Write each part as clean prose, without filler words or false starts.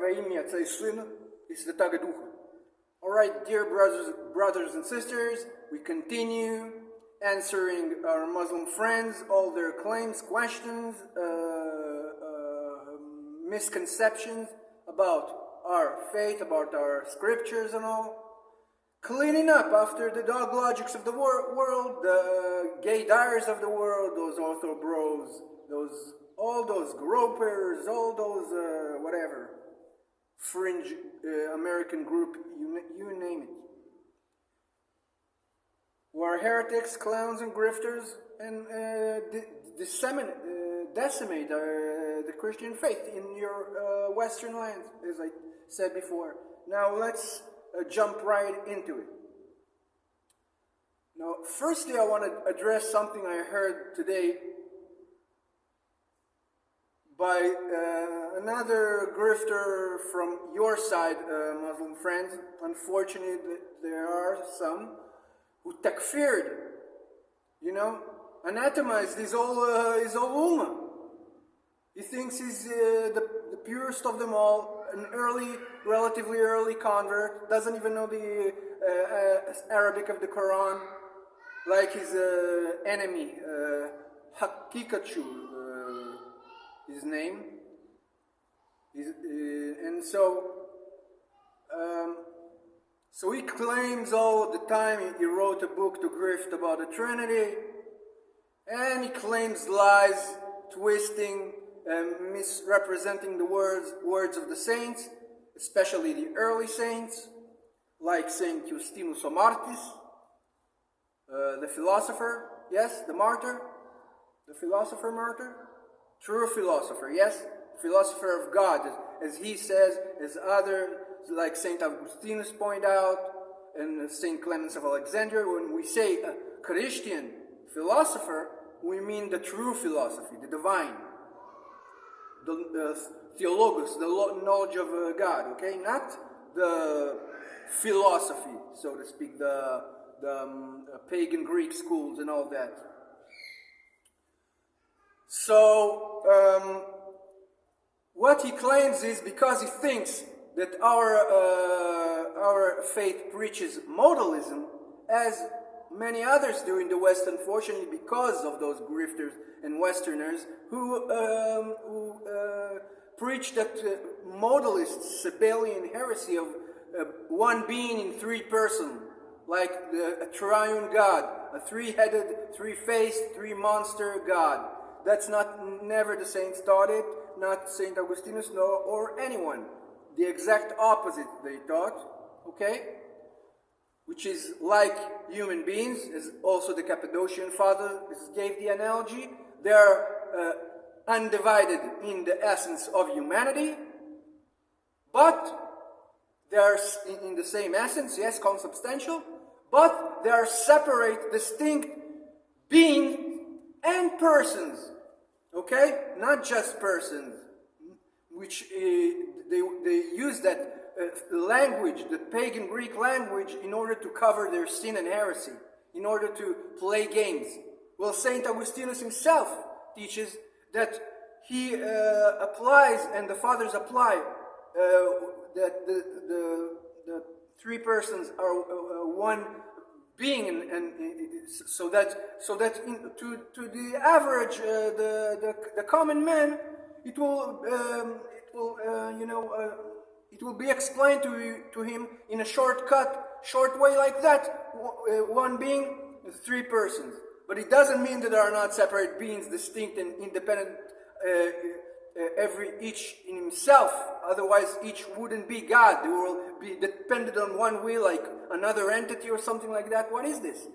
во ім'я Отця і Сина і Святого Духа. Alright, dear brothers and sisters, we continue answering our Muslim friends, all their claims, questions, misconceptions about our faith, about our scriptures and all. Cleaning up after the dog logics of the world, the gay Dyers of the world, those ortho bros, all those gropers, all those whatever, fringe American group, you name it, who are heretics, clowns, and grifters, and decimate the Christian faith in your Western lands, as I said before. Now let's jump right into it. Now, firstly, I want to address something I heard today by another grifter from your side, Muslim friends. Unfortunately, there are some who takfired, anatomized his whole ummah. He thinks he's the purest of them all, an relatively early convert, doesn't even know the Arabic of the Quran, like his enemy, Hakikachu, his name. And so he claims all the time he wrote a book to grift about the Trinity, and he claims lies, twisting, misrepresenting the words of the saints, especially the early saints, like Saint Justinus Martis, the philosopher, yes, the martyr, the philosopher martyr, true philosopher, yes, philosopher of God, as he says, as others like Saint Augustinus point out, and Saint Clemens of Alexandria. When we say a Christian philosopher, we mean the true philosophy, the divine, the theologos, the knowledge of God, okay? Not the philosophy, so to speak, the pagan Greek schools and all that. So, what he claims is because he thinks that our faith preaches modalism, as many others do in the West, unfortunately, because of those grifters and Westerners who preach that modalist Sabellian heresy of one being in three persons, like a triune God, a three-headed, three-faced, three-monster God. That's never the saints taught it, not Saint Augustinus, or anyone. The exact opposite they taught, okay? Which is like human beings, as also the Cappadocian Father gave the analogy. They are undivided in the essence of humanity, but they are in the same essence, yes, consubstantial, but they are separate, distinct beings and persons, okay? Not just persons, which they use that language, the pagan Greek language, in order to cover their sin and heresy, in order to play games. Well, Saint Augustinus himself teaches that he applies, and the fathers apply, that the three persons are one being, and so that to the average, the common man, it will be explained to him in a short way like that. One being, three persons. But it doesn't mean that there are not separate beings, distinct and independent, each in himself. Otherwise, each wouldn't be God. They will be dependent on one will, like another entity or something like that. What is this?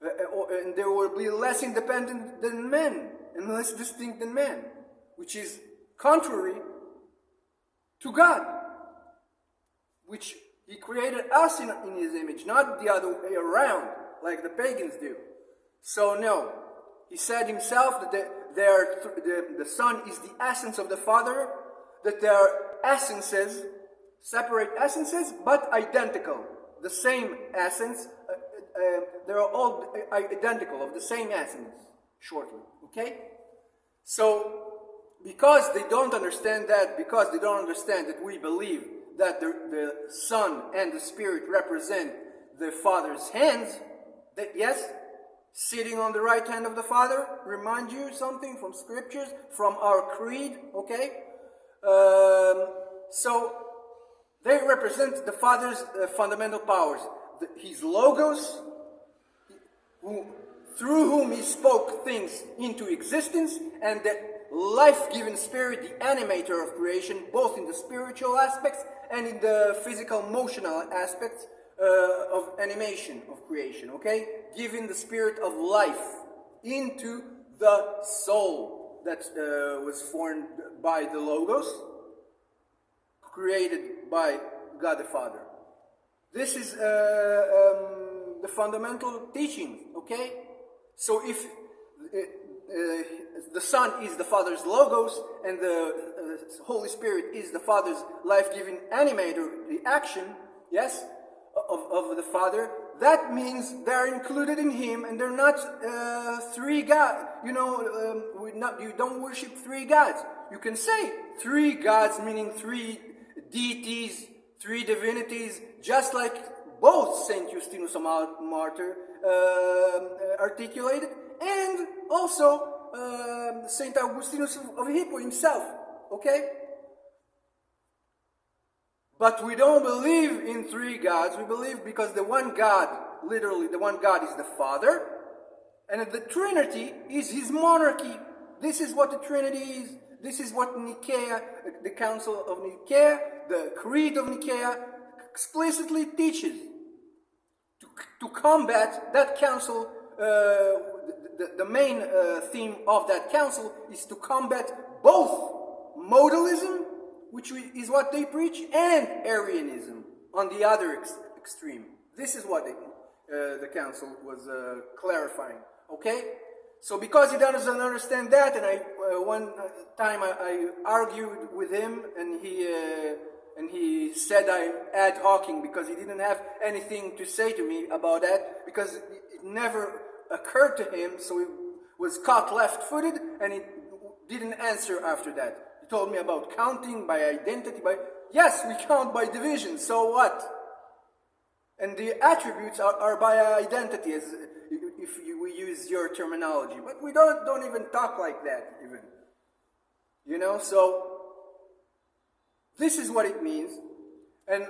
And they will be less independent than men and less distinct than men, which is contrary to God, which He created us in His image, not the other way around, like the pagans do. So no, He said Himself that the Son is the essence of the Father, that they are essences, separate essences, but identical. The same essence, they're all identical, of the same essence, shortly, okay? So, because they don't understand that, because they don't understand that we believe that the Son and the Spirit represent the Father's hands, that yes, sitting on the right hand of the Father, remind you something from scriptures, from our creed, okay? So they represent the Father's fundamental powers. His logos, through whom he spoke things into existence, and the life-giving Spirit, the animator of creation, both in the spiritual aspects and in the physical, motional aspects of animation of creation, okay? Giving the spirit of life into the soul that was formed by the Logos, created by God the Father. This is the fundamental teaching, okay? So if the Son is the Father's Logos and the Holy Spirit is the Father's life-giving animator, the action, yes, of the Father, that means they're included in Him, and they're not three gods. You don't worship three gods. You can say three gods, meaning three deities, three divinities, just like both Saint Justinus, a martyr, articulated, and also Saint Augustinus of Hippo himself. Okay. But we don't believe in three gods. We believe because the one God, literally the one God, is the Father. And the Trinity is His monarchy. This is what the Trinity is. This is what Nicaea, the Council of Nicaea, the Creed of Nicaea, explicitly teaches. To combat that council, the main theme of that council is to combat both modalism, which is what they preach, and Arianism on the other extreme. This is what the council was clarifying. Okay? So because he doesn't understand that, and one time I argued with him, and he said I'm ad hocing because he didn't have anything to say to me about that, because it never occurred to him, so he was caught left-footed, and he didn't answer after that. He told me about counting by identity, yes, we count by division, so what? And the attributes are by identity, as if we use your terminology, but we don't even talk like that, even. You know, so this is what it means. And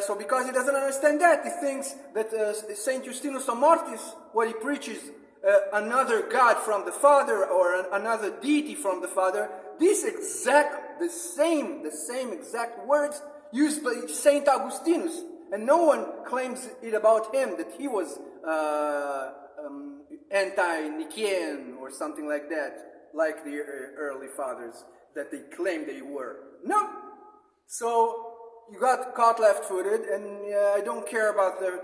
so because he doesn't understand that, he thinks that Saint Justinus of Martis, what he preaches, another God from the Father or another deity from the Father, the same exact words used by Saint Augustinus, and no one claims it about him that he was anti-Nicaean or something like that, like the early fathers that they claimed they were. No. So you got caught left-footed, and I don't care about the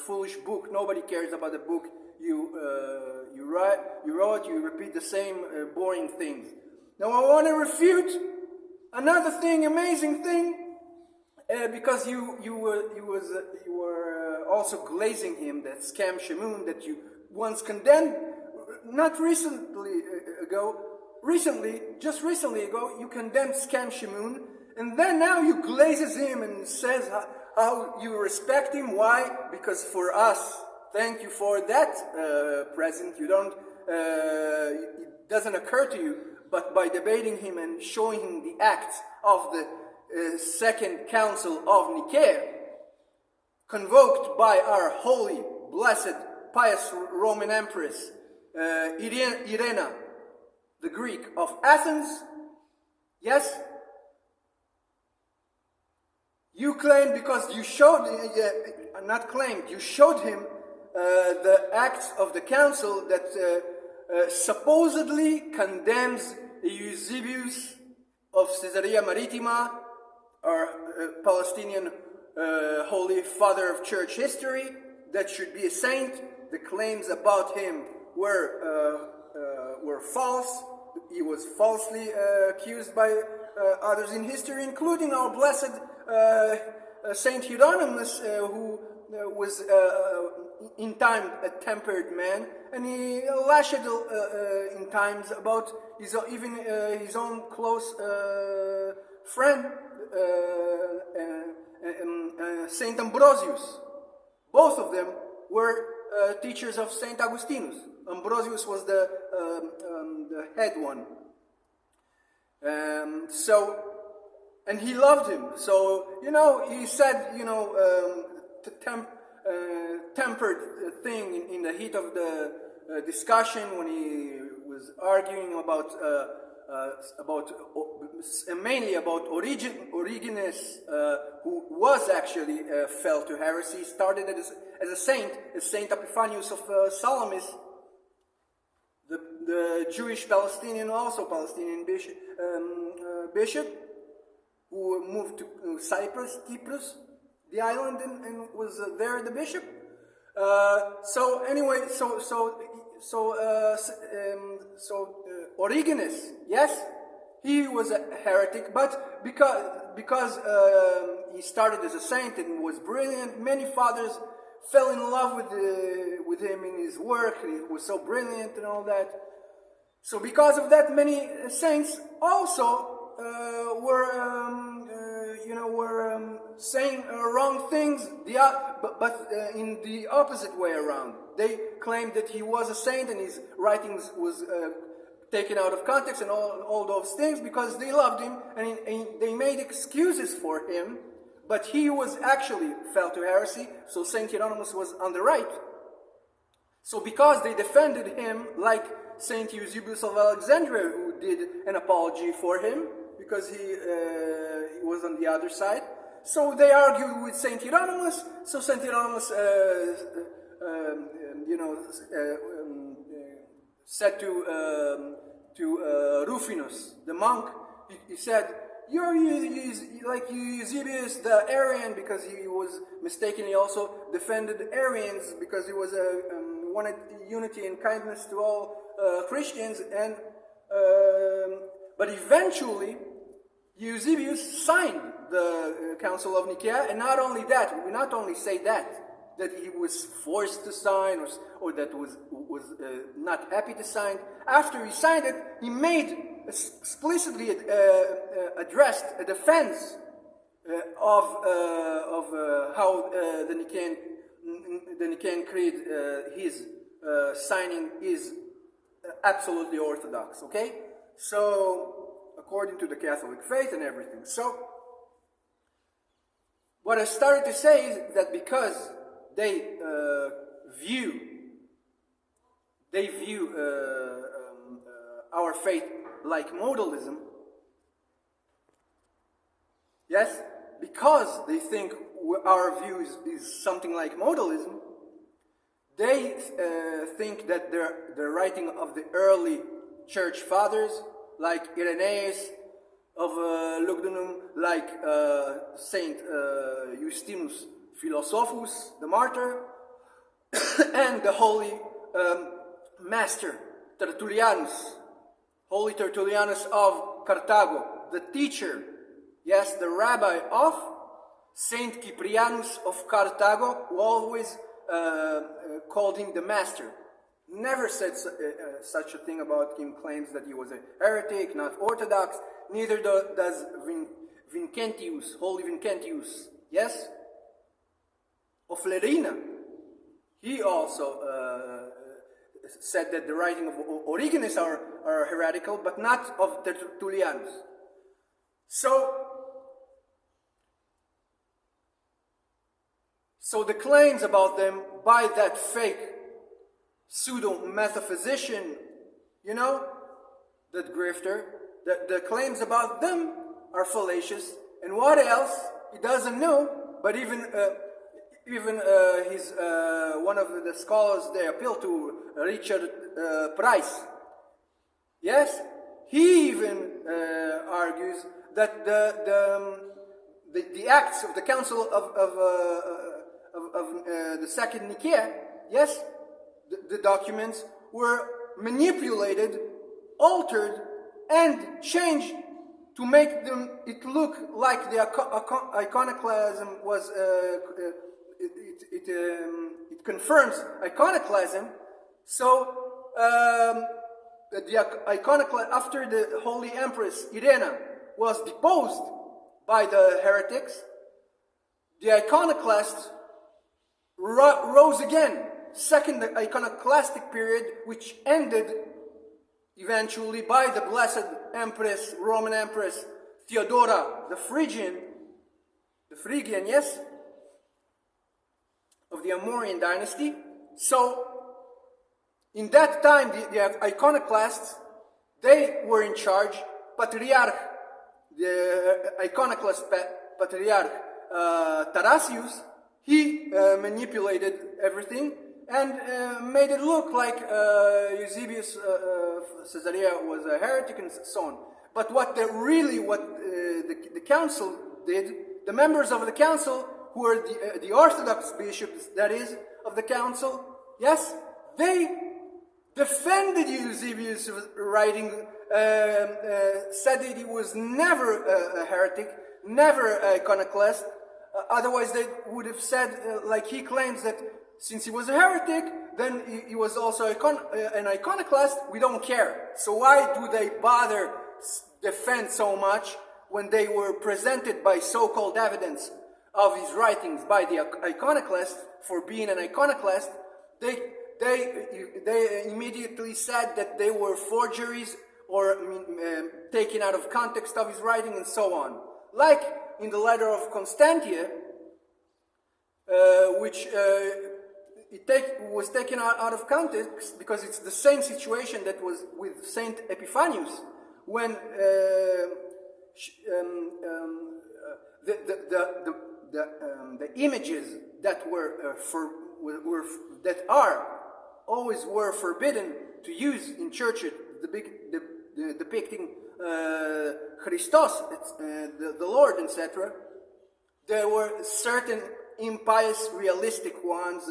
foolish book. Nobody cares about the book you wrote. You repeat the same boring things. Now I want to refute another thing, amazing thing, because you were also glazing him, that scam Shamoun that you once condemned, not recently ago. Just recently ago, you condemned Scam Shamoun, and then now you glazes him and says how you respect him. Why? Because for us, thank you for that present. You don't, it doesn't occur to you, but by debating him and showing him the acts of the Second Council of Nicaea, convoked by our holy, blessed, pious Roman Empress, Irena, the Greek of Athens, yes? You claimed because you showed, not claimed, you showed him the acts of the council that supposedly condemns Eusebius of Caesarea Maritima, our Palestinian holy father of church history, that should be a saint. The claims about him were false. He was falsely accused by others in history, including our blessed Saint Hieronymus, who was in time a tempered man, and he lashed in times about even his own close friend, Saint Ambrosius. Both of them were teachers of Saint Augustinus. Ambrosius was the head one. And he loved him. So, he said, tempered thing in the heat of the discussion when he was arguing mainly about Origenes, who was actually fell to heresy. He started as a saint, as Saint Epiphanius of Salamis, the Jewish Palestinian bishop, who moved to Cyprus, the island, and was there the bishop. Origenes, yes, he was a heretic, but because he started as a saint and was brilliant, many fathers fell in love with him in his work. He was so brilliant and all that. So because of that, many saints also were saying wrong things, but in the opposite way around. They claimed that he was a saint and his writings was taken out of context and all those things because they loved him, and they made excuses for him, but he was actually fell to heresy, so Saint Hieronymus was on the right. So because they defended him, like Saint Eusebius of Alexandria, who did an apology for him, because he was on the other side. So they argued with Saint Hieronymus. So Saint Hieronymus, said to Rufinus, the monk, he said, "You're like Eusebius the Arian," because he was mistakenly also defended Arians because he was wanted unity and kindness to all Christians, and but eventually Eusebius signed the Council of Nicaea, and not only that, we not only say that he was forced to sign or that was not happy to sign. After he signed it, he made explicitly addressed a defense of how the Nicaean Creed, his signing is absolutely orthodox. Okay, so according to the Catholic faith and everything. So what I started to say is that because they view our faith like modalism, yes, because they think our view is something like modalism, they think that the writing of the early church fathers, like Irenaeus of Lugdunum, like Saint Justinus Philosophus, the martyr, and the holy master Tertullianus, Holy Tertullianus of Carthago, the teacher, yes, the rabbi of Saint Cyprianus of Carthago, who always called him the master. Never said such a thing about him, claims that he was a heretic, not orthodox. Neither does Vincentius, Holy Vincentius, yes, of Lerina. He also said that the writing of Origenes are heretical, but not of Tertullianus. So the claims about them by that fake pseudo-metaphysician, that grifter, the claims about them are fallacious. And what else? He doesn't know, but even his one of the scholars they appeal to, Richard Price. Yes, he even argues that the acts of the Council of the Second Nicaea, yes, the documents were manipulated, altered, and changed to make it look like the iconoclasm was it confirms iconoclasm. So the iconoclast, after the Holy Empress Irena was deposed by the heretics, the iconoclasts rose again. Second iconoclastic period, which ended eventually by the blessed Empress, Roman Empress Theodora the Phrygian, yes, of the Amorian dynasty. So, in that time, the iconoclasts, they were in charge. Patriarch, the iconoclast patriarch Tarasius, he manipulated everything and made it look like Eusebius Caesarea was a heretic and so on. But what the council did, the members of the council, who were the Orthodox bishops, that is, of the council, yes, they defended Eusebius' writing, said that he was never a heretic, never an iconoclast. Otherwise, they would have said, like he claims, that since he was a heretic, then he was also an iconoclast. We don't care. So why do they bother defend so much when they were presented by so-called evidence of his writings by the iconoclast for being an iconoclast? They immediately said that they were forgeries or taken out of context of his writing and so on. Like in the letter of Constantia, which was taken out of context because it's the same situation that was with Saint Epiphanius, when the images that were were forbidden to use in churches, depicting Christos, the Lord, etc. There were certain impious, realistic ones,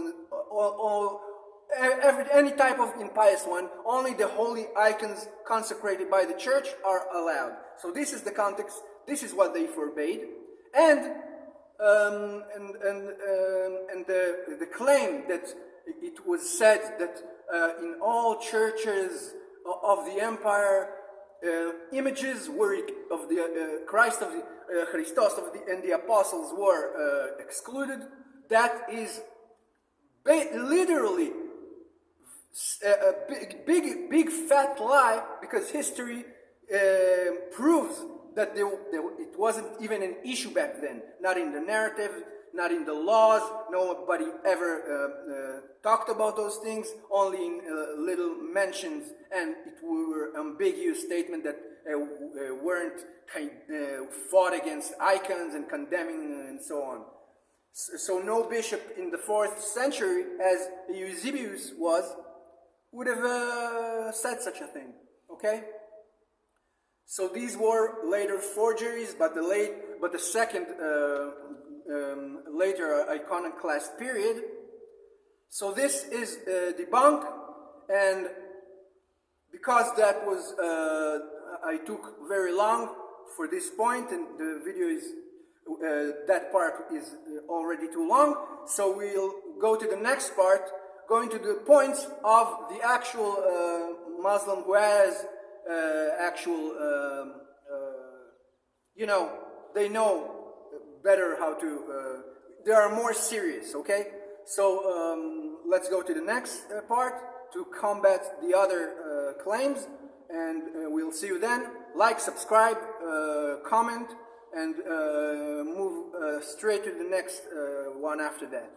and any type of impious one. Only the holy icons consecrated by the church are allowed. So this is the context. This is what they forbade, and the claim that it was said that in all churches of the empire, images were of the Christ of the Christos and the apostles were excluded. That is literally a big fat lie, because history proves that it wasn't even an issue back then. Not in the narrative, not in the laws. Nobody ever talked about those things, only in little mentions, and it were ambiguous statements that weren't fought against icons and condemning and so on. So no bishop in the 4th century, as Eusebius was, would have said such a thing. Okay? So these were later forgeries, but the second later iconoclast period. So this is debunked, and because that was I took very long for this point, and the video is that part is already too long. So we'll go to the next part, going to the points of the actual Muslim who has actual, they know better how to, they are more serious, okay? So let's go to the next part to combat the other claims, and we'll see you then. Like, subscribe, comment, and move straight to the next one after that.